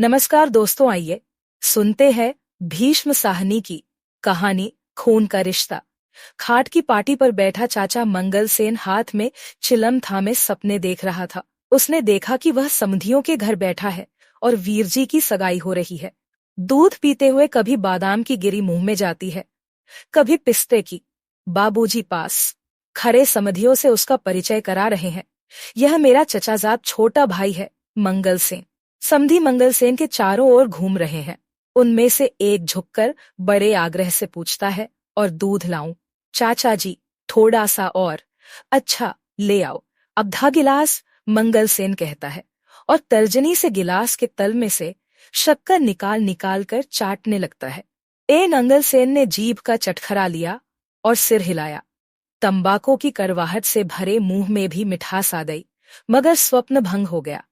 नमस्कार दोस्तों, आइए सुनते हैं भीष्म साहनी की कहानी खून का रिश्ता। खाट की पाटी पर बैठा चाचा मंगलसेन हाथ में चिलम थामे सपने देख रहा था। उसने देखा कि वह समधियों के घर बैठा है और वीरजी की सगाई हो रही है। दूध पीते हुए कभी बादाम की गिरी मुंह में जाती है, कभी पिस्ते की। बाबूजी पास खरे समधियों से उसका परिचय करा रहे हैं। यह मेरा चचाजाद छोटा भाई है, मंगलसेन। समधी मंगलसेन के चारों ओर घूम रहे हैं। उनमें से एक झुककर बड़े आग्रह से पूछता है, और दूध लाऊं? चाचा जी, थोड़ा सा और। अच्छा, ले आओ। आधा गिलास, मंगलसेन कहता है, और तर्जनी से गिलास के तल में से शक्कर निकाल निकाल कर चाटने लगता है। मंगलसेन ने जीभ का चटखरा लिया और सिर हिलाया। तंबाकू की करवाहट से भरे मुंह में भी मिठास आ गई, मगर स्वप्न भंग हो गया।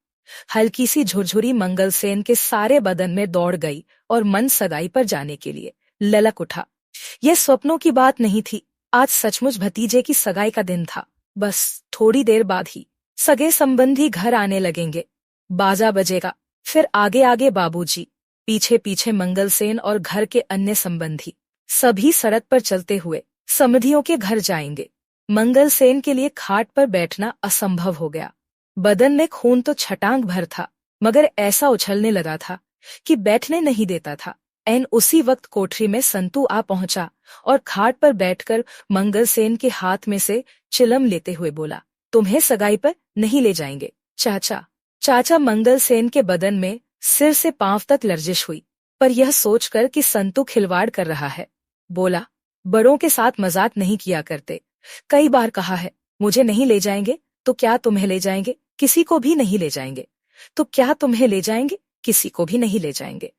हल्की सी झुरझुरी मंगलसेन के सारे बदन में दौड़ गई और मन सगाई पर जाने के लिए ललक उठा। यह स्वप्नों की बात नहीं थी, आज सचमुच भतीजे की सगाई का दिन था। बस थोड़ी देर बाद ही सगे संबंधी घर आने लगेंगे। बाजा बजेगा, फिर आगे आगे बाबूजी, पीछे पीछे मंगलसेन और घर के अन्य संबंधी। सभी सड़क पर चलते हुए समधियों के घर जाएंगे। मंगलसेन के लिए खाट पर बैठना असंभव हो गया। बदन में खून तो छटांग भर था, मगर ऐसा उछलने लगा था कि बैठने नहीं देता था। उसी वक्त कोठरी में संतू आ पहुंचा और खाट पर बैठकर मंगलसेन के हाथ में से चिलम लेते हुए बोला, तुम्हें सगाई पर नहीं ले जाएंगे चाचा। चाचा मंगलसेन के बदन में सिर से पांव तक लर्जिश हुई, पर यह सोचकर कि संतू खिलवाड़ कर रहा है, बोला, बड़ों के साथ मजाक नहीं किया करते। कई बार कहा है, मुझे नहीं ले जाएंगे तो क्या तुम्हें ले जाएंगे? किसी को भी नहीं ले जाएंगे। तो क्या तुम्हें ले जाएंगे? किसी को भी नहीं ले जाएंगे।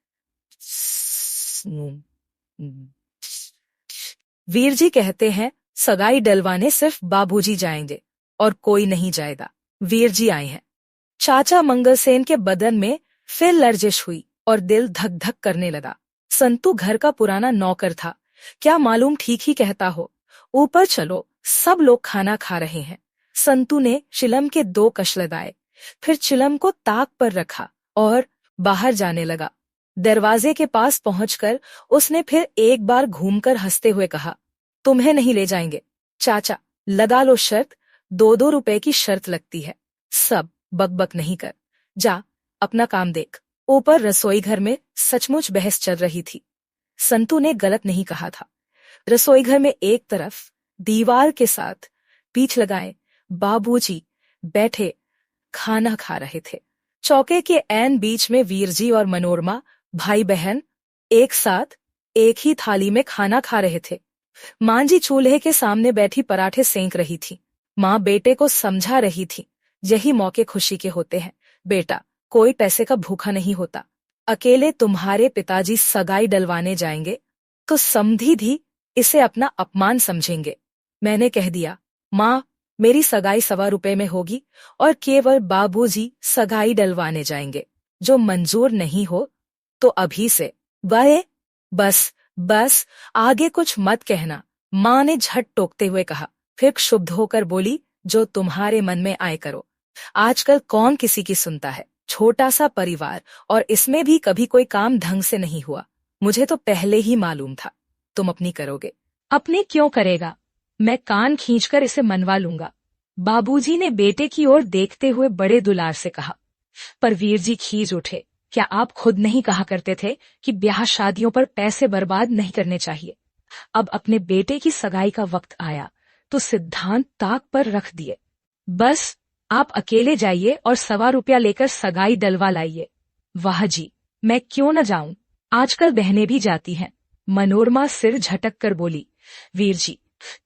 वीरजी कहते हैं, सगाई डलवाने सिर्फ बाबूजी जाएंगे और कोई नहीं जाएगा। वीरजी आए हैं। चाचा मंगलसेन के बदन में फिर लर्जिश हुई और दिल धक धक करने लगा। संतू घर का पुराना नौकर था, क्या मालूम ठीक ही कहता हो। ऊपर चलो, सब लोग खाना खा रहे हैं। संतू ने चिलम के 2 कश लगाए, फिर चिलम को ताक पर रखा और बाहर जाने लगा। दरवाजे के पास पहुंचकर उसने फिर एक बार घूमकर हंसते हुए कहा, तुम्हें नहीं ले जाएंगे चाचा, लगा लो शर्त। 2-2 रुपए की शर्त लगती है। सब बकबक नहीं कर, जा अपना काम देख। ऊपर रसोई घर में सचमुच बहस चल रही थी। संतू ने गलत नहीं कहा था। रसोई घर में एक तरफ दीवार के साथ पीठ लगाए बाबूजी बैठे खाना खा रहे थे। चौके के ऐन बीच में वीरजी और मनोरमा भाई बहन एक साथ एक ही थाली में खाना खा रहे थे। मां जी चूल्हे के सामने बैठी पराठे सेंक रही थी। मां बेटे को समझा रही थी, यही मौके खुशी के होते हैं बेटा, कोई पैसे का भूखा नहीं होता। अकेले तुम्हारे पिताजी सगाई डलवाने जाएंगे तो समधी भी इसे अपना अपमान समझेंगे। मैंने कह दिया, मां, मेरी सगाई 1.25 रुपए में होगी और केवल बाबूजी सगाई डलवाने जाएंगे। जो मंजूर नहीं हो तो अभी से बस बस आगे कुछ मत कहना, मां ने झट टोकते हुए कहा। फिर क्षुब्ध होकर बोली, जो तुम्हारे मन में आए करो। आजकल कौन किसी की सुनता है। छोटा सा परिवार और इसमें भी कभी कोई काम ढंग से नहीं हुआ। मुझे तो पहले ही मालूम था तुम अपनी करोगे। अपनी क्यों करेगा, मैं कान खींचकर इसे मनवा लूंगा, बाबूजी ने बेटे की ओर देखते हुए बड़े दुलार से कहा। पर वीरजी खींच उठे, क्या आप खुद नहीं कहा करते थे कि ब्याह शादियों पर पैसे बर्बाद नहीं करने चाहिए? अब अपने बेटे की सगाई का वक्त आया तो सिद्धांत ताक पर रख दिए। बस आप अकेले जाइए और 1.25 रुपया लेकर सगाई डलवा लाइए। वाह जी, मैं क्यों न जाऊं, आजकल बहनें भी जाती हैं। मनोरमा सिर झटक कर बोली, वीरजी,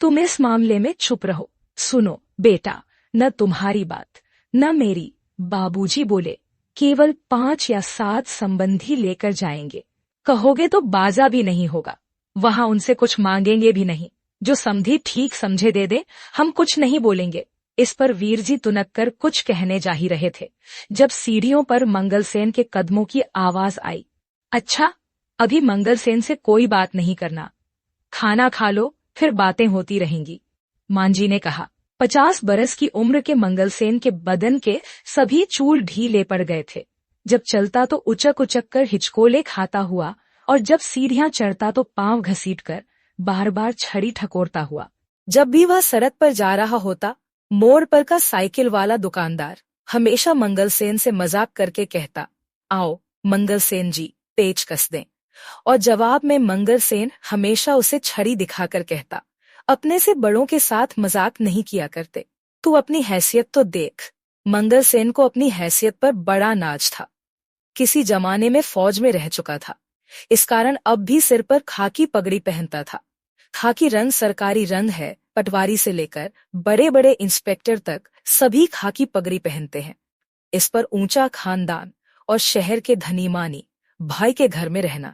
तुम इस मामले में चुप रहो। सुनो बेटा, न तुम्हारी बात न मेरी। बाबूजी बोले, केवल 5 या 7 संबंधी लेकर जाएंगे। कहोगे तो बाजा भी नहीं होगा, वहां उनसे कुछ मांगेंगे भी नहीं। जो समधी ठीक समझे दे दे, हम कुछ नहीं बोलेंगे। इस पर वीरजी तुनक कर कुछ कहने जा ही रहे थे, जब सीढ़ियों पर मंगलसेन के कदमों की आवाज आई। अच्छा, अभी मंगलसेन से कोई बात नहीं करना, खाना खा लो, फिर बातें होती रहेंगी, मांजी ने कहा। 50 बरस की उम्र के मंगलसेन के बदन के सभी चूल ढीले पड़ गए थे। जब चलता तो उचक उचक कर हिचकोले खाता हुआ, और जब सीढ़ियां चढ़ता तो पांव घसीट कर बार बार छड़ी ठकोरता हुआ। जब भी वह सड़क पर जा रहा होता, मोड़ पर का साइकिल वाला दुकानदार हमेशा मंगलसेन से मजाक करके कहता, आओ मंगलसेन जी, पेच कस दें। और जवाब में मंगलसेन हमेशा उसे छड़ी दिखाकर कहता, अपने से बड़ों के साथ मजाक नहीं किया करते, तू अपनी हैसियत तो देख। मंगलसेन को अपनी हैसियत पर बड़ा नाज था। किसी जमाने में फौज में रह चुका था, इस कारण अब भी सिर पर खाकी पगड़ी पहनता था। खाकी रंग सरकारी रंग है, पटवारी से लेकर बड़े बड़े इंस्पेक्टर तक सभी खाकी पगड़ी पहनते हैं। इस पर ऊंचा खानदान और शहर के धनी मानी भाई के घर में रहना,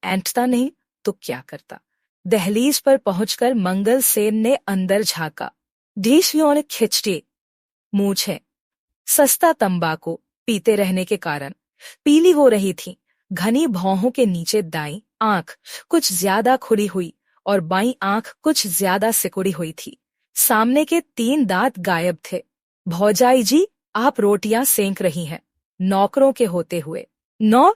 ऐंठता नहीं तो क्या करता। दहलीज पर पहुंचकर मंगलसेन ने अंदर झांका। ढीशियों ने खिंचटी मूछें सस्ता तंबाकू पीते रहने के कारण पीली हो रही थी। घनी भौहों के नीचे दाईं आंख कुछ ज्यादा खुली हुई और बाईं आंख कुछ ज्यादा सिकुड़ी हुई थी। सामने के 3 दांत गायब थे। भौजाई जी, आप रोटियां सेंक रही हैं, नौकरों के होते हुए। नौ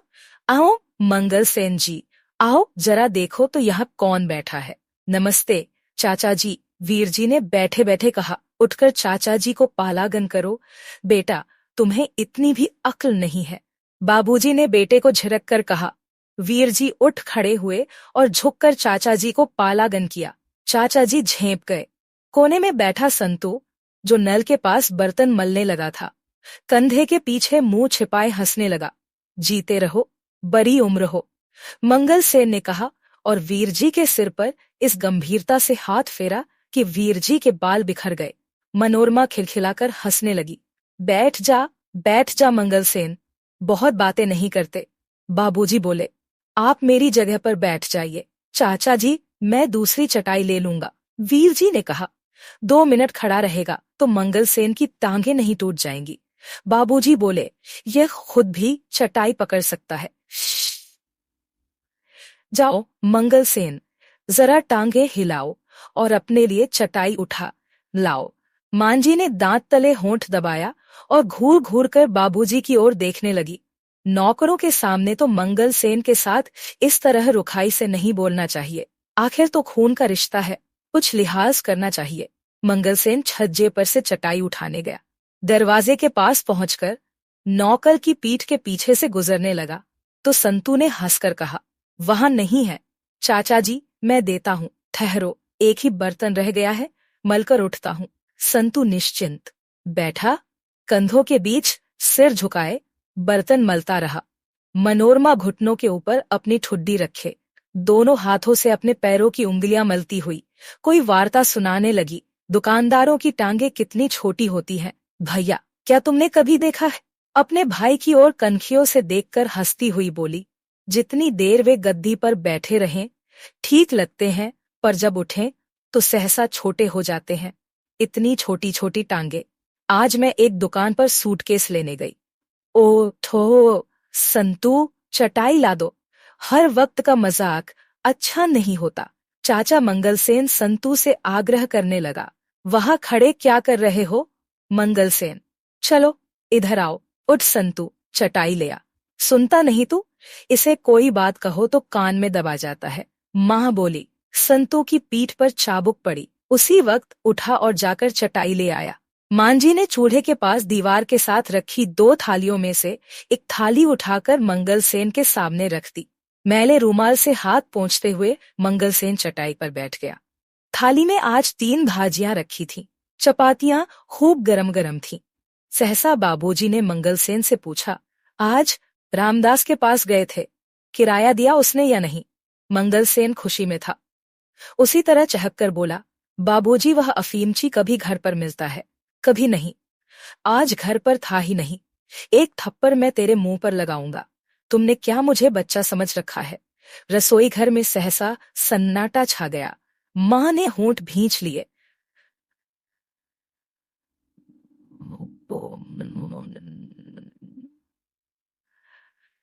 आओ मंगलसेन जी, आओ जरा देखो तो यहाँ कौन बैठा है। नमस्ते चाचा जी, वीर जी ने बैठे बैठे कहा। उठकर चाचा जी को पालागन करो। बेटा, तुम्हें इतनी भी अक्ल नहीं है, बाबूजी ने बेटे को झिड़क कर कहा। वीर जी उठ खड़े हुए और झुककर चाचा जी को पालागन किया। चाचा जी झेंप गए। कोने में बैठा संतू, जो नल के पास बर्तन मलने लगा था, कंधे के पीछे मुंह छिपाए हंसने लगा। जीते रहो, बड़ी उम्र हो, मंगलसेन ने कहा और वीर जी के सिर पर इस गंभीरता से हाथ फेरा कि वीर जी के बाल बिखर गए। मनोरमा खिलखिलाकर हंसने लगी। बैठ जा मंगलसेन, बहुत बातें नहीं करते। बाबूजी बोले, आप मेरी जगह पर बैठ जाइए। चाचा जी, मैं दूसरी चटाई ले लूंगा, वीर जी ने कहा। 2 मिनट खड़ा रहेगा तो मंगलसेन की टांगें नहीं टूट जाएंगी। बाबूजी बोले, यह खुद भी चटाई पकड़ सकता है। जाओ मंगलसेन, जरा टांगे हिलाओ और अपने लिए चटाई उठा लाओ। मांझी ने दांत तले होंठ दबाया और घूर घूर कर बाबूजी की ओर देखने लगी। नौकरों के सामने तो मंगलसेन के साथ इस तरह रुखाई से नहीं बोलना चाहिए। आखिर तो खून का रिश्ता है, कुछ लिहाज करना चाहिए। मंगलसेन छज्जे पर से चटाई उठाने गया। दरवाजे के पास पहुंचकर नौकर की पीठ के पीछे से गुजरने लगा तो संतू ने हंसकर कहा, वहां नहीं है चाचा जी, मैं देता हूँ, ठहरो, एक ही बर्तन रह गया है, मलकर उठता हूँ। संतू निश्चिंत बैठा, कंधों के बीच सिर झुकाए बर्तन मलता रहा। मनोरमा घुटनों के ऊपर अपनी ठुड्डी रखे, दोनों हाथों से अपने पैरों की उंगलियां मलती हुई कोई वार्ता सुनाने लगी। दुकानदारों की टांगे कितनी छोटी होती हैं। भैया, क्या तुमने कभी देखा है? अपने भाई की ओर कनखियों से देखकर हंसती हुई बोली। जितनी देर वे गद्दी पर बैठे रहें ठीक लगते हैं, पर जब उठें तो सहसा छोटे हो जाते हैं। इतनी छोटी छोटी टांगे। आज मैं एक दुकान पर सूटकेस लेने गई। ओ ठो संतू, चटाई ला दो, हर वक्त का मजाक अच्छा नहीं होता। चाचा मंगलसेन संतू से आग्रह करने लगा। वहां खड़े क्या कर रहे हो? मंगलसेन, चलो इधर आओ। उठ संतू, चटाई ले आ। सुनता नहीं तू? इसे कोई बात कहो तो कान में दबा जाता है। माँ बोली। संतू की पीठ पर चाबुक पड़ी। उसी वक्त उठा और जाकर चटाई ले आया। मांझी ने चूल्हे के पास दीवार के साथ रखी 2 थालियों में से एक थाली उठाकर मंगलसेन के सामने रख दी। मैले रूमाल से हाथ पोंछते हुए मंगलसेन चटाई पर बैठ गया। थाली में आज 3 भाजियां रखी थीं। चपातियां खूब गरम गरम थीं। सहसा बाबूजी ने मंगलसेन से पूछा, आज रामदास के पास गए थे, किराया दिया उसने या नहीं? मंगलसेन खुशी में था। उसी तरह चहककर बोला, बाबूजी, वह अफीमची कभी घर पर मिलता है, कभी नहीं। आज घर पर था ही नहीं। एक थप्पड़ मैं तेरे मुंह पर लगाऊंगा। तुमने क्या मुझे बच्चा समझ रखा है? रसोई घर में सहसा सन्नाटा छा गया। माँ ने होंठ भींच लिए।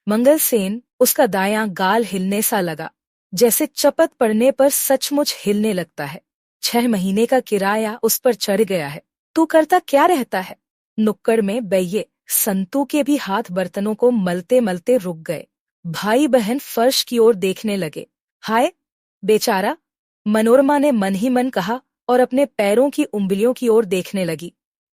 मंगलसेन, उसका दायां गाल हिलने सा लगा, जैसे चपत पड़ने पर सचमुच हिलने लगता है। 6 महीने का किराया उस पर चढ़ गया है। तू करता क्या रहता है? नुक्कड़ में बैये संतू के भी हाथ बर्तनों को मलते मलते रुक गए। भाई बहन फर्श की ओर देखने लगे। हाय बेचारा, मनोरमा ने मन ही मन कहा और अपने पैरों की उंगलियों की ओर देखने लगी।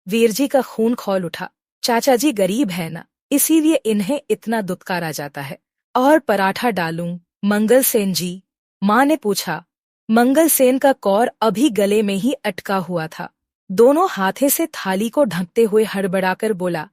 वीरजी का खून खौल उठा। चाचा जी गरीब है ना, इसीलिए इन्हें इतना दुत्कारा जाता है। और पराठा डालूं मंगल सेन जी? माँ ने पूछा। मंगल सेन का कौर अभी गले में ही अटका हुआ था। दोनों हाथे से थाली को ढकते हुए हड़बड़ाकर बोला,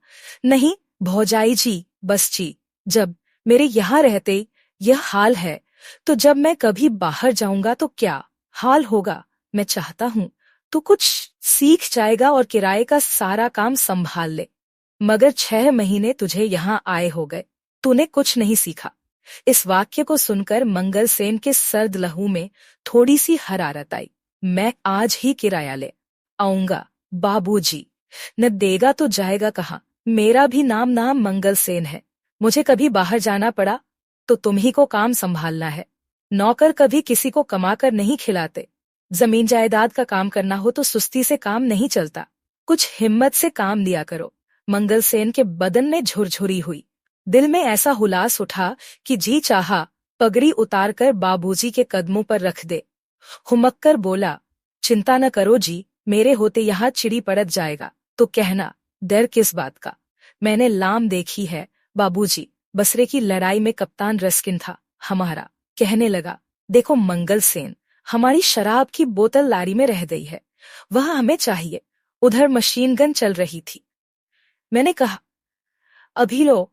नहीं भौजाई जी, बस जी। जब मेरे यहाँ रहते यह हाल है, तो जब मैं कभी बाहर जाऊंगा तो क्या हाल होगा। मैं चाहता हूँ तू कुछ सीख जाएगा और किराए का सारा काम संभाल ले। मगर 6 महीने तुझे यहाँ आए हो गए, तूने कुछ नहीं सीखा। इस वाक्य को सुनकर मंगल सेन के सर्द लहू में थोड़ी सी हरारत आई। मैं आज ही किराया ले आऊंगा बाबूजी। न देगा तो जाएगा कहाँ। मेरा भी नाम मंगल सेन है। मुझे कभी बाहर जाना पड़ा तो तुम ही को काम संभालना है। नौकर कभी किसी को कमाकर नहीं खिलाते। जमीन जायदाद का काम करना हो तो सुस्ती से काम नहीं चलता। कुछ हिम्मत से काम लिया करो। मंगल सेन के बदन में झुरझुरी हुई। दिल में ऐसा हुलास उठा कि जी चाहा पगड़ी उतारकर बाबूजी के कदमों पर रख दे। हुमक्कर बोला, चिंता न करो जी, मेरे होते यहाँ चिड़ी पड़त जाएगा तो कहना, डर किस बात का। मैंने लाम देखी है बाबूजी। बसरे की लड़ाई में कप्तान रस्किन था हमारा। कहने लगा, देखो मंगल सेन, हमारी शराब की बोतल लारी में रह गई है, वह हमें चाहिए। उधर मशीन गन चल रही थी। मैंने कहा, अभी लो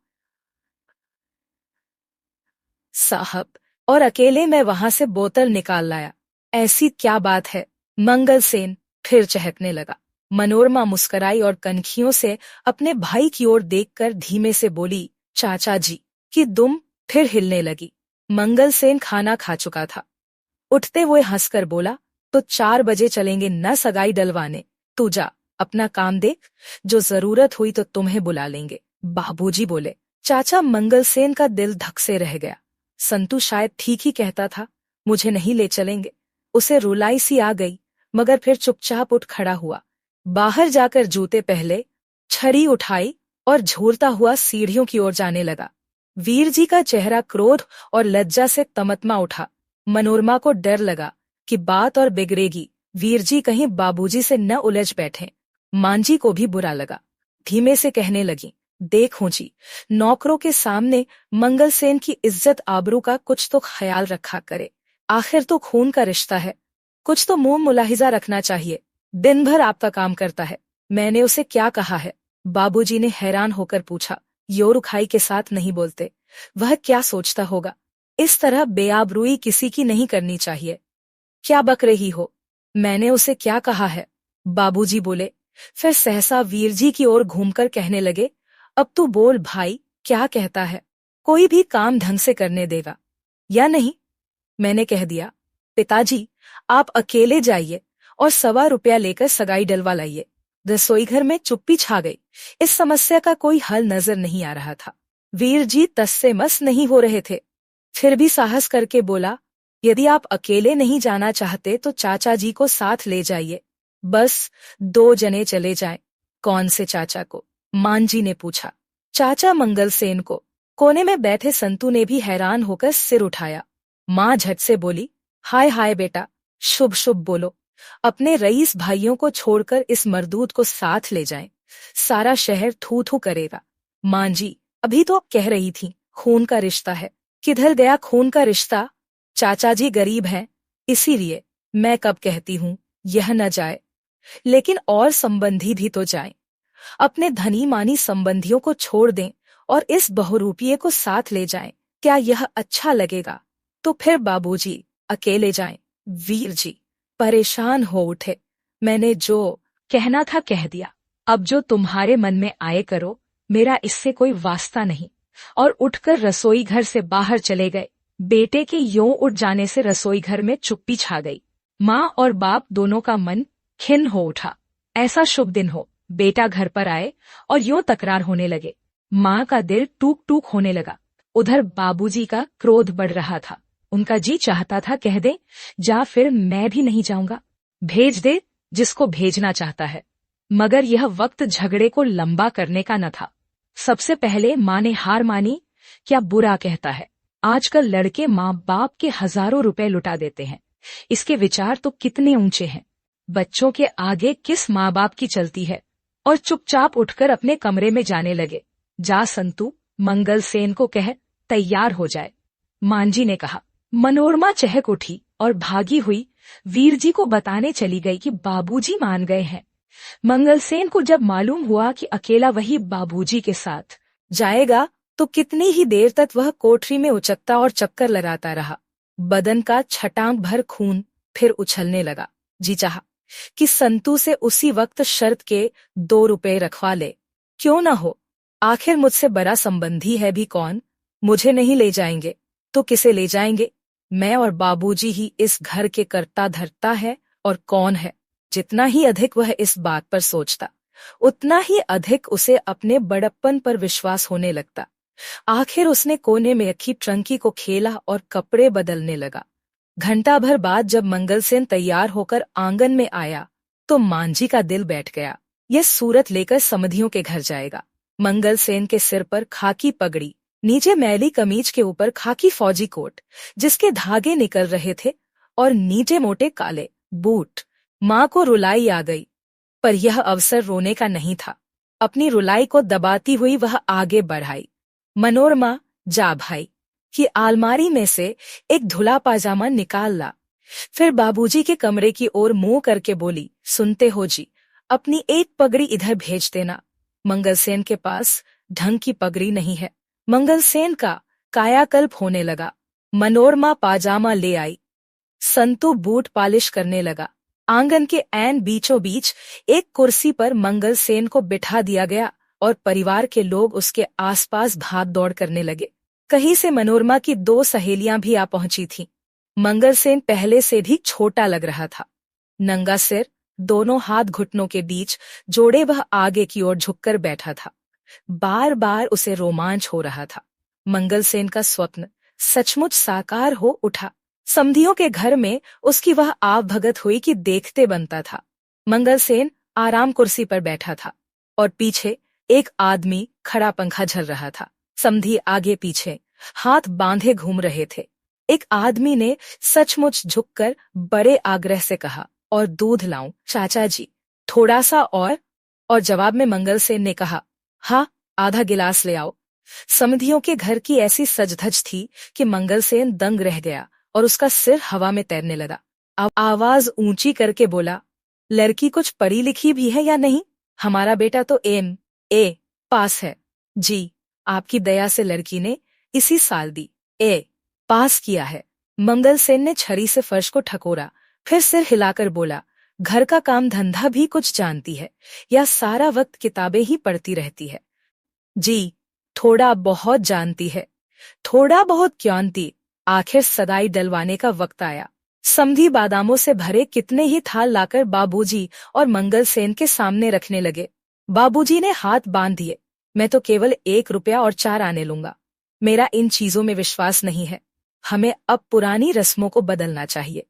साहब, और अकेले मैं वहां से बोतल निकाल लाया। ऐसी क्या बात है? मंगल सेन फिर चहकने लगा। मनोरमा मुस्कराई और कनखियों से अपने भाई की ओर देखकर धीमे से बोली, चाचा जी। कि दुम फिर हिलने लगी। मंगल सेन खाना खा चुका था। उठते हुए हंसकर बोला, तो 4 बजे चलेंगे न सगाई डलवाने। तू जा अपना काम देख, जो जरूरत हुई तो तुम्हें बुला लेंगे। बाबूजी बोले। चाचा मंगल सेन का दिल धक से रह गया। संतू शायद ठीक ही कहता था, मुझे नहीं ले चलेंगे। उसे रुलाई सी आ गई, मगर फिर चुपचाप उठ खड़ा हुआ। बाहर जाकर जूते पहले, छड़ी उठाई और झूलता हुआ सीढ़ियों की ओर जाने लगा। वीरजी का चेहरा क्रोध और लज्जा से तमतमा उठा। मनोरमा को डर लगा कि बात और बिगड़ेगी। वीरजी कहीं बाबूजी से न उलझ बैठे। मांझी को भी बुरा लगा। धीमे से कहने लगी, देखो जी, नौकरों के सामने मंगल सेन की इज्जत आबरू का कुछ तो ख्याल रखा करे। आखिर तो खून का रिश्ता है, कुछ तो मुंह मुलाहिजा रखना चाहिए। दिन भर आपका काम करता है, मैंने उसे क्या कहा है? बाबूजी ने हैरान होकर पूछा। यो रुखाई के साथ नहीं बोलते, वह क्या सोचता होगा? इस तरह बेआबरूई किसी की नहीं करनी चाहिए। क्या बक रही हो? मैंने उसे क्या कहा है? बाबूजी बोले। फिर सहसा वीरजी की ओर घूमकर कहने लगे, अब तू बोल भाई, क्या कहता है? कोई भी काम ढंग से करने देगा या नहीं? मैंने कह दिया, पिताजी आप अकेले जाइए और 1.25 रुपया लेकर सगाई डलवा लाइए। रसोई घर में चुप्पी छा गई। इस समस्या का कोई हल नजर नहीं आ रहा था। वीरजी तस से मस नहीं हो रहे थे। फिर भी साहस करके बोला, यदि आप अकेले नहीं जाना चाहते तो चाचा जी को साथ ले जाइए। बस 2 जने चले जाएं। कौन से चाचा को? मांझी ने पूछा। चाचा मंगल सेन को। कोने में बैठे संतू ने भी हैरान होकर सिर उठाया। माँ झट से बोली, हाय हाय बेटा, शुभ शुभ बोलो। अपने रईस भाइयों को छोड़कर इस मरदूत को साथ ले जाएं, सारा शहर थू थू करेगा। मांझी, अभी तो आप कह रही थी खून का रिश्ता है। किधर गया खून का रिश्ता? चाचा जी गरीब हैं, इसीलिए। मैं कब कहती हूँ यह न जाए, लेकिन और संबंधी भी तो जाएं। अपने धनी मानी संबंधियों को छोड़ दें और इस बहुरूपिये को साथ ले जाएं। क्या यह अच्छा लगेगा? तो फिर बाबूजी अकेले जाएं। वीरजी परेशान हो उठे। मैंने जो कहना था कह दिया, अब जो तुम्हारे मन में आए करो, मेरा इससे कोई वास्ता नहीं। और उठकर रसोई घर से बाहर चले गए। बेटे के यों उठ जाने से रसोई घर में चुप्पी छा गई। माँ और बाप दोनों का मन खिन्न हो उठा। ऐसा शुभ दिन हो, बेटा घर पर आए और यों तकरार होने लगे। माँ का दिल टूक टूक होने लगा। उधर बाबूजी का क्रोध बढ़ रहा था। उनका जी चाहता था कह दे, जा फिर मैं भी नहीं जाऊंगा, भेज दे जिसको भेजना चाहता है। मगर यह वक्त झगड़े को लंबा करने का न था। सबसे पहले माँ ने हार मानी। क्या बुरा कहता है, आजकल लड़के माँ बाप के हजारों रुपए लुटा देते हैं। इसके विचार तो कितने ऊंचे हैं। बच्चों के आगे किस माँ बाप की चलती है। और चुपचाप उठकर अपने कमरे में जाने लगे। जा संतू, मंगल सेन को कह तैयार हो जाए। मांझी ने कहा। मनोरमा चहक उठी और भागी हुई वीरजी को बताने चली गई कि बाबूजी मान गए हैं। मंगलसेन को जब मालूम हुआ कि अकेला वही बाबूजी के साथ जाएगा तो कितनी ही देर तक वह कोठरी में उचकता और चक्कर लगाता रहा। बदन का छटांग भर खून फिर उछलने लगा। जी चाहा कि संतू से उसी वक्त शर्त के 2 रुपए रखवा ले। क्यों न हो, आखिर मुझसे बड़ा संबंधी है भी कौन। मुझे नहीं ले जाएंगे तो किसे ले जाएंगे। मैं और बाबूजी ही इस घर के कर्ता धर्ता है और कौन है। जितना ही अधिक वह इस बात पर सोचता, उतना ही अधिक उसे अपने बड़प्पन पर विश्वास होने लगता। आखिर उसने कोने में रखी ट्रंकी को खेला और कपड़े बदलने लगा। घंटा भर बाद जब मंगलसेन तैयार होकर आंगन में आया तो मांझी का दिल बैठ गया। यह सूरत लेकर समधियों के घर जाएगा। मंगलसेन के सिर पर खाकी पगड़ी, नीचे मैली कमीज के ऊपर खाकी फौजी कोट जिसके धागे निकल रहे थे, और नीचे मोटे काले बूट। माँ को रुलाई आ गई, पर यह अवसर रोने का नहीं था। अपनी रुलाई को दबाती हुई वह आगे बढ़ाई। मनोरमा, जा भाई कि अलमारी में से एक धुला पाजामा निकाल ला। फिर बाबूजी के कमरे की ओर मुंह करके बोली, सुनते हो जी, अपनी एक पगड़ी इधर भेज देना। मंगलसेन के पास ढंग की पगड़ी नहीं है। मंगलसेन का कायाकल्प होने लगा। मनोरमा पाजामा ले आई। संतू बूट पालिश करने लगा। आंगन के ऐन बीचों बीच एक कुर्सी पर मंगलसेन को बिठा दिया गया और परिवार के लोग उसके आसपास भाग दौड़ करने लगे। कहीं से मनोरमा की 2 सहेलियां भी आ पहुंची थीं। मंगलसेन पहले से भी छोटा लग रहा था। नंगा सिर, दोनों हाथ घुटनों के बीच जोड़े वह आगे की ओर झुककर बैठा था। बार बार उसे रोमांच हो रहा था। मंगलसेन का स्वप्न सचमुच साकार हो उठा। समधियों के घर में उसकी वह आव भगत हुई कि देखते बनता था। मंगलसेन आराम कुर्सी पर बैठा था और पीछे एक आदमी खड़ा पंखा झल रहा था। समधी आगे पीछे हाथ बांधे घूम रहे थे। एक आदमी ने सचमुच झुककर बड़े आग्रह से कहा, और दूध लाऊं चाचा जी, थोड़ा सा और जवाब में मंगलसेन ने कहा, हाँ, आधा गिलास ले आओ। समधियों के घर की ऐसी सजधज थी कि मंगलसेन दंग रह गया और उसका सिर हवा में तैरने लगा। आवाज ऊंची करके बोला, लड़की कुछ पढ़ी लिखी भी है या नहीं? हमारा बेटा तो MA पास है जी। आपकी दया से लड़की ने इसी साल BA पास किया है। मंगलसेन ने छरी से फर्श को ठकोरा, फिर सिर हिलाकर बोला, घर का काम धंधा भी कुछ जानती है या सारा वक्त किताबें ही पढ़ती रहती है? जी, थोड़ा बहुत जानती है। थोड़ा बहुत क्योंती। आखिर सदाई डलवाने का वक्त आया। समधी बादामों से भरे कितने ही थाल लाकर बाबूजी और मंगलसेन के सामने रखने लगे। बाबूजी ने हाथ बांध दिए। मैं तो केवल 1 रुपया और 4 आने लूंगा। मेरा इन चीजों में विश्वास नहीं है। हमें अब पुरानी रस्मों को बदलना चाहिए।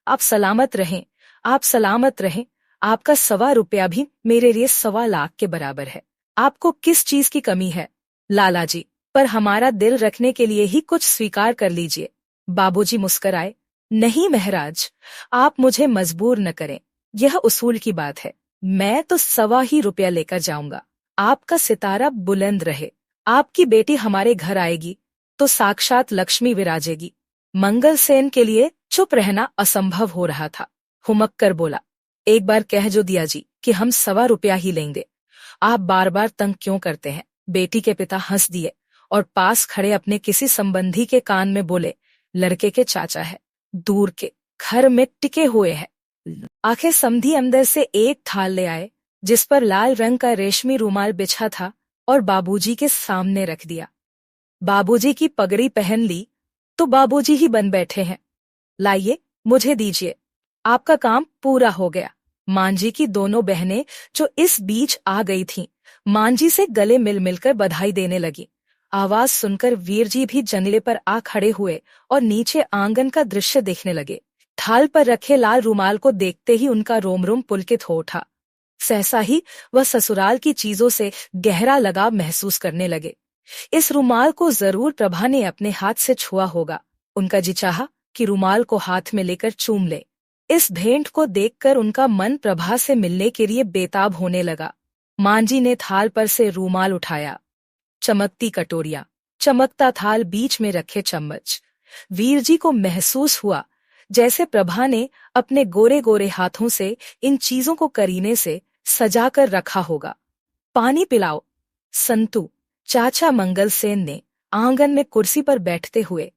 आप सलामत रहें, आप सलामत रहें। आपका 1.25 रुपया भी मेरे लिए 1.25 लाख के बराबर है। आपको किस चीज की कमी है लाला जी? पर हमारा दिल रखने के लिए ही कुछ स्वीकार कर लीजिए। बाबूजी मुस्कराए। नहीं महराज, आप मुझे मजबूर न करें। यह उसूल की बात है। मैं तो 1.25 ही रुपया लेकर जाऊंगा। आपका सितारा बुलंद रहे। आपकी बेटी हमारे घर आएगी तो साक्षात लक्ष्मी विराजेगी। मंगलसेन के लिए चुप रहना असंभव हो रहा था। हुमक कर बोला, एक बार कह जो दिया जी कि हम 1.25 रुपया ही लेंगे। आप बार बार तंग क्यों करते हैं? बेटी के पिता हंस दिए और पास खड़े अपने किसी संबंधी के कान में बोले, लड़के के चाचा है, दूर के घर में टिके हुए हैं। आखिर समधी अंदर से एक थाल ले आए जिस पर लाल रंग का रेशमी रुमाल बिछा था और बाबूजी के सामने रख दिया। बाबूजी की पगड़ी पहन ली तो बाबूजी ही बन बैठे हैं। लाइए, मुझे दीजिए, आपका काम पूरा हो गया। मांझी की दोनों बहनें जो इस बीच आ गई थीं, मांझी से गले मिल मिलकर बधाई देने लगी। आवाज सुनकर वीरजी भी जंगले पर आ खड़े हुए और नीचे आंगन का दृश्य देखने लगे। थाल पर रखे लाल रुमाल को देखते ही उनका रोम रोम पुलकित हो उठा। सहसा ही वह ससुराल की चीजों से गहरा लगाव महसूस करने लगे। इस रुमाल को जरूर प्रभा ने अपने हाथ से छुआ होगा। उनका जी चाहा कि रुमाल को हाथ में लेकर चूम ले। इस भेंट को देखकर उनका मन प्रभा से मिलने के लिए बेताब होने लगा। मांझी ने थाल पर से रूमाल उठाया। चमकती कटोरियां, चमकता थाल, बीच में रखे चम्मच। वीरजी को महसूस हुआ जैसे प्रभा ने अपने गोरे गोरे हाथों से इन चीजों को करीने से सजा कर रखा होगा। पानी पिलाओ। संतू, चाचा मंगल सेन ने आंगन में कुर्सी पर बैठते हुए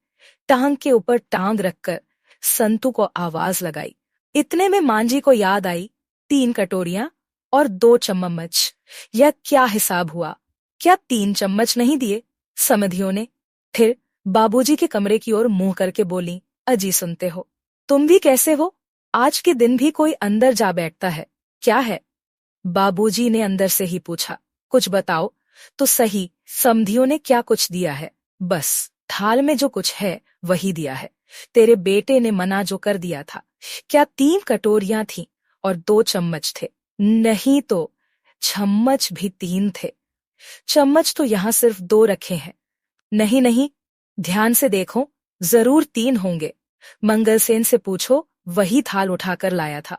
टांग के ऊपर टांग रखकर संतू को आवाज लगाई। इतने में मांझी को याद आई 3 कटोरियां और 2 चम्मच। यह क्या हिसाब हुआ? क्या 3 चम्मच नहीं दिए समधियों ने? फिर बाबूजी के कमरे की ओर मुंह करके बोली, अजी सुनते हो? तुम भी कैसे हो? आज के दिन भी कोई अंदर जा बैठता है, क्या है? बाबूजी ने अंदर से ही पूछा। कुछ बताओ तो सही, समधियों ने क्या कुछ दिया है? बस थाल में जो कुछ है वही दिया है। तेरे बेटे ने मना जो कर दिया था। क्या 3 कटोरियां थीं और 2 चम्मच थे? नहीं तो चम्मच भी 3 थे। चम्मच तो यहाँ सिर्फ 2 रखे हैं। नहीं नहीं, ध्यान से देखो, जरूर 3 होंगे। मंगलसेन से पूछो, वही थाल उठाकर लाया था।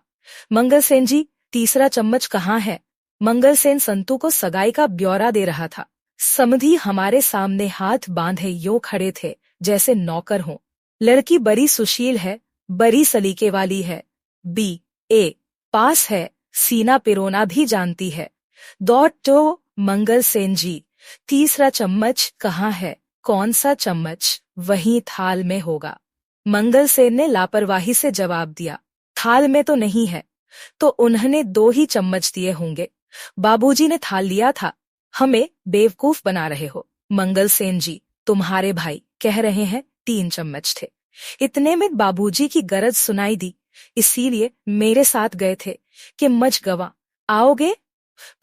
मंगलसेन जी, तीसरा चम्मच कहाँ है? मंगलसेन संतू को सगाई का ब्यौरा दे रहा था। समधी हमारे सामने हाथ बांधे यूं खड़े थे जैसे नौकर हों। लड़की बड़ी सुशील है, बड़ी सलीके वाली है, BA पास है, सीना पिरोना भी जानती है। तो मंगलसेन जी, तीसरा चम्मच कहाँ है? कौन सा चम्मच? वही थाल में होगा। मंगलसेन ने लापरवाही से जवाब दिया, थाल में तो नहीं है। तो उन्होंने 2 ही चम्मच दिए होंगे। बाबूजी ने थाल लिया था। हमें बेवकूफ बना रहे हो। मंगलसेन जी, तुम्हारे भाई कह रहे हैं 3 चम्मच थे। इतने में बाबूजी की गरज सुनाई दी, इसीलिए मेरे साथ गए थे कि मच गवा आओगे।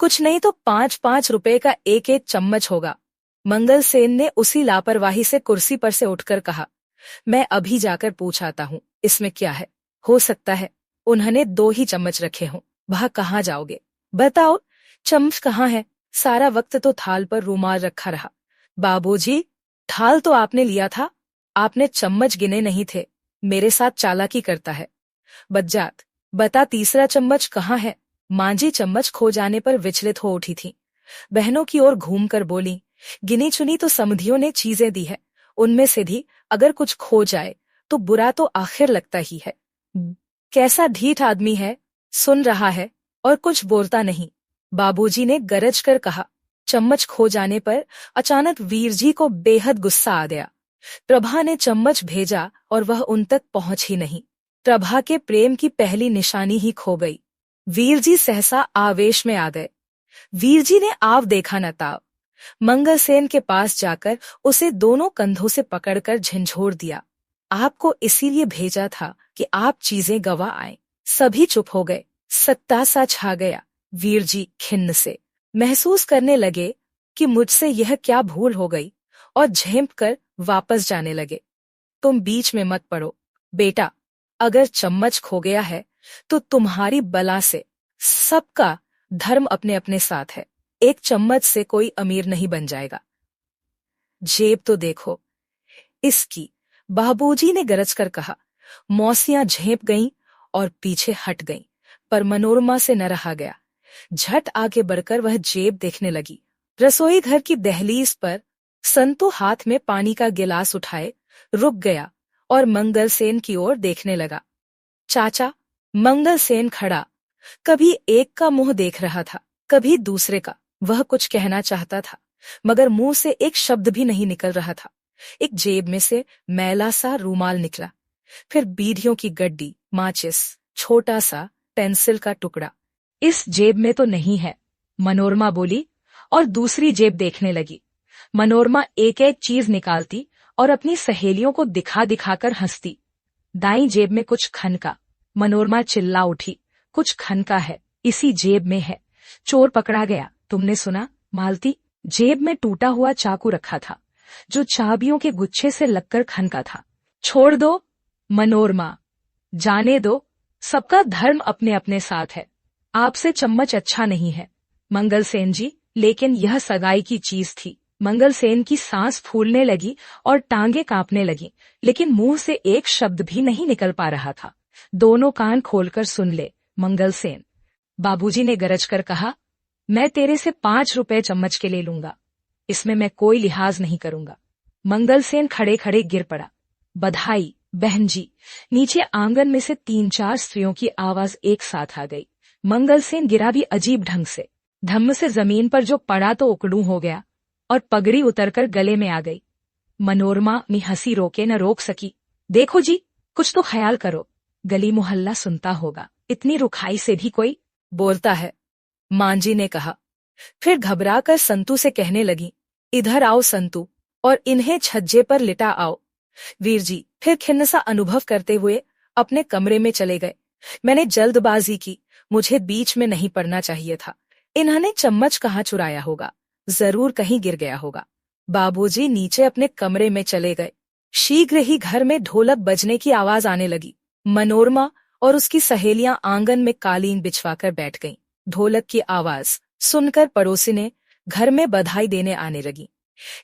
कुछ नहीं तो 5-5 रुपए का 1-1 चम्मच होगा। मंगलसेन ने उसी लापरवाही से कुर्सी पर से उठकर कहा, मैं अभी जाकर पूछ आता हूँ, इसमें क्या है? हो सकता है उन्होंने 2 ही चम्मच रखे हों। वहां कहाँ जाओगे? बताओ, चम्मच कहाँ है? सारा वक्त तो थाल पर रूमाल रखा रहा। बाबूजी, थाल तो आपने लिया था, आपने चम्मच गिने नहीं थे। मेरे साथ चालाकी करता है। बज्जात, बता तीसरा चम्मच कहाँ है? मांझी चम्मच खो जाने पर विचलित हो उठी थी। बहनों की ओर घूमकर बोली, गिनी चुनी तो समधियों ने चीजें दी है, उनमें से भी अगर कुछ खो जाए तो बुरा तो आखिर लगता ही है। कैसा ढीठ आदमी है, सुन रहा है और कुछ बोलता नहीं। बाबूजी ने गरज कर कहा। चम्मच खो जाने पर अचानक वीरजी को बेहद गुस्सा आ गया। प्रभा ने चम्मच भेजा और वह उन तक पहुंच ही नहीं। प्रभा के प्रेम की पहली निशानी ही खो गई। वीरजी सहसा आवेश में आ गए। वीरजी ने आव देखा न ताव। मंगलसेन के पास जाकर उसे दोनों कंधों से पकड़कर झंझोर दिया। आपको इसीलिए भेजा था कि आप चीजें गवा आए। सभी चुप हो गए। सत्ता सा छा गया। वीरजी खिन्न से महसूस करने लगे कि मुझसे यह क्या भूल हो गई और झेंप कर वापस जाने लगे। तुम बीच में मत पड़ो बेटा, अगर चम्मच खो गया है तो तुम्हारी बला से। सबका धर्म अपने अपने साथ है। एक चम्मच से कोई अमीर नहीं बन जाएगा। जेब तो देखो इसकी, बाबूजी ने गरज कर कहा। मौसियां झेप गईं और पीछे हट गईं, पर मनोरमा से न रहा गया। झट आगे बढ़कर वह जेब देखने लगी। रसोई घर की दहलीज पर संतू हाथ में पानी का गिलास उठाए रुक गया और मंगलसेन की ओर देखने लगा। चाचा, मंगलसेन खड़ा, कभी एक का मुंह देख रहा था, कभी दूसरे का। वह कुछ कहना चाहता था, मगर मुंह से एक शब्द भी नहीं निकल रहा था। एक जेब में से मैला सा रूमाल निकला, फिर बीड़ियों की गड्डी, माचिस, छोटा सा पेंसिल का टुकड़ा। इस जेब में तो नहीं है, मनोरमा बोली और दूसरी जेब देखने लगी। मनोरमा एक एक चीज निकालती और अपनी सहेलियों को दिखा दिखाकर हंसती। दाईं जेब में कुछ खनका। मनोरमा चिल्ला उठी, कुछ खनका है, इसी जेब में है, चोर पकड़ा गया। तुमने सुना? मालती, जेब में टूटा हुआ चाकू रखा था जो चाबियों के गुच्छे से लगकर खनका था। छोड़ दो मनोरमा, जाने दो, सबका धर्म अपने अपने साथ है। आपसे चम्मच अच्छा नहीं है मंगल सेन जी, लेकिन यह सगाई की चीज थी। मंगल सेन की सांस फूलने लगी और टांगे कांपने लगी, लेकिन मुंह से एक शब्द भी नहीं निकल पा रहा था। दोनों कान खोलकर सुन ले मंगल सेन, बाबूजी ने गरज कर कहा, मैं तेरे से 5 रुपए चम्मच के ले लूंगा, इसमें मैं कोई लिहाज नहीं करूंगा। मंगल सेन खड़े खड़े गिर पड़ा। बधाई बहन जी। नीचे आंगन में से 3-4 स्त्रियों की आवाज एक साथ आ गई। मंगल सेन गिरा भी अजीब ढंग से, धम्म से जमीन पर जो पड़ा तो उकड़ू हो गया और पगड़ी उतरकर गले में आ गई। मनोरमा अपनी हंसी रोके न रोक सकी। देखो जी, कुछ तो ख्याल करो, गली मोहल्ला सुनता होगा, इतनी रुखाई से भी कोई बोलता है, मांझी ने कहा। फिर घबराकर संतू से कहने लगी, इधर आओ संतू, और इन्हें छज्जे पर लिटा आओ। वीर जी फिर खिन्न सा अनुभव करते हुए अपने कमरे में चले गए। मैंने जल्दबाजी की, मुझे बीच में नहीं पड़ना चाहिए था। इन्होंने चम्मच कहाँ चुराया होगा, जरूर कहीं गिर गया होगा। बाबूजी नीचे अपने कमरे में चले गए। शीघ्र ही घर में ढोलक बजने की आवाज आने लगी। मनोरमा और उसकी सहेलियां आंगन में कालीन बिछवाकर बैठ गईं। ढोलक की आवाज सुनकर पड़ोसी ने घर में बधाई देने आने लगी।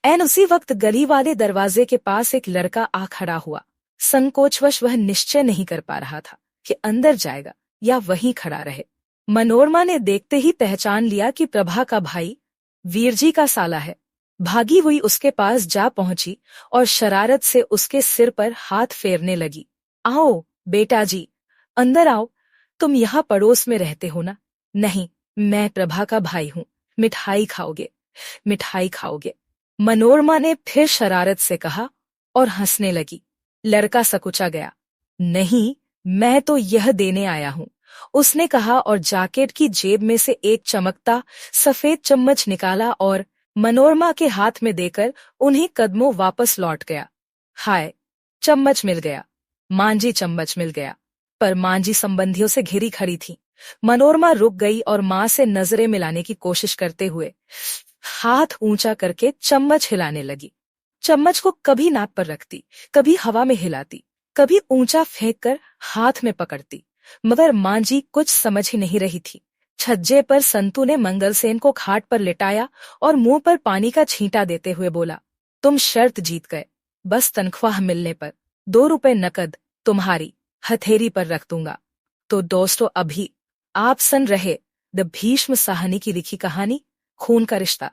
एन उसी वक्त गली वाले दरवाजे के पास एक लड़का आ खड़ा हुआ। संकोचवश वह निश्चय नहीं कर पा रहा था कि अंदर जाएगा या वहीं खड़ा रहे। मनोरमा ने देखते ही पहचान लिया कि प्रभा का भाई वीरजी का साला है। भागी हुई उसके पास जा पहुंची और शरारत से उसके सिर पर हाथ फेरने लगी। आओ बेटा जी, अंदर आओ, तुम यहाँ पड़ोस में रहते हो ना? नहीं, मैं प्रभा का भाई हूँ। मिठाई खाओगे, मिठाई खाओगे, मनोरमा ने फिर शरारत से कहा और हंसने लगी। लड़का सकुचा गया। नहीं, मैं तो यह देने आया हूँ, उसने कहा और जैकेट की जेब में से एक चमकता सफेद चम्मच निकाला और मनोरमा के हाथ में देकर उन्हीं कदमों वापस लौट गया। हाय, चम्मच मिल गया, मांझी चम्मच मिल गया। पर मांझी संबंधियों से घिरी खड़ी थी। मनोरमा रुक गई और मां से नजरें मिलाने की कोशिश करते हुए हाथ ऊंचा करके चम्मच हिलाने लगी। चम्मच को कभी नाक पर रखती, कभी हवा में हिलाती, कभी ऊंचा फेंक कर हाथ में पकड़ती, मगर मांझी कुछ समझ ही नहीं रही थी। छज्जे पर संतू ने मंगलसेन को खाट पर लिटाया और मुंह पर पानी का छींटा देते हुए बोला, तुम शर्त जीत गए, बस तनख्वाह मिलने पर 2 रुपए नकद तुम्हारी हथेली पर रख दूंगा। तो दोस्तों, अभी आप सुन रहे द भीष्म साहनी की लिखी कहानी खून का रिश्ता।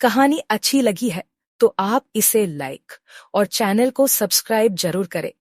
कहानी अच्छी लगी है तो आप इसे लाइक और चैनल को सब्सक्राइब जरूर करें।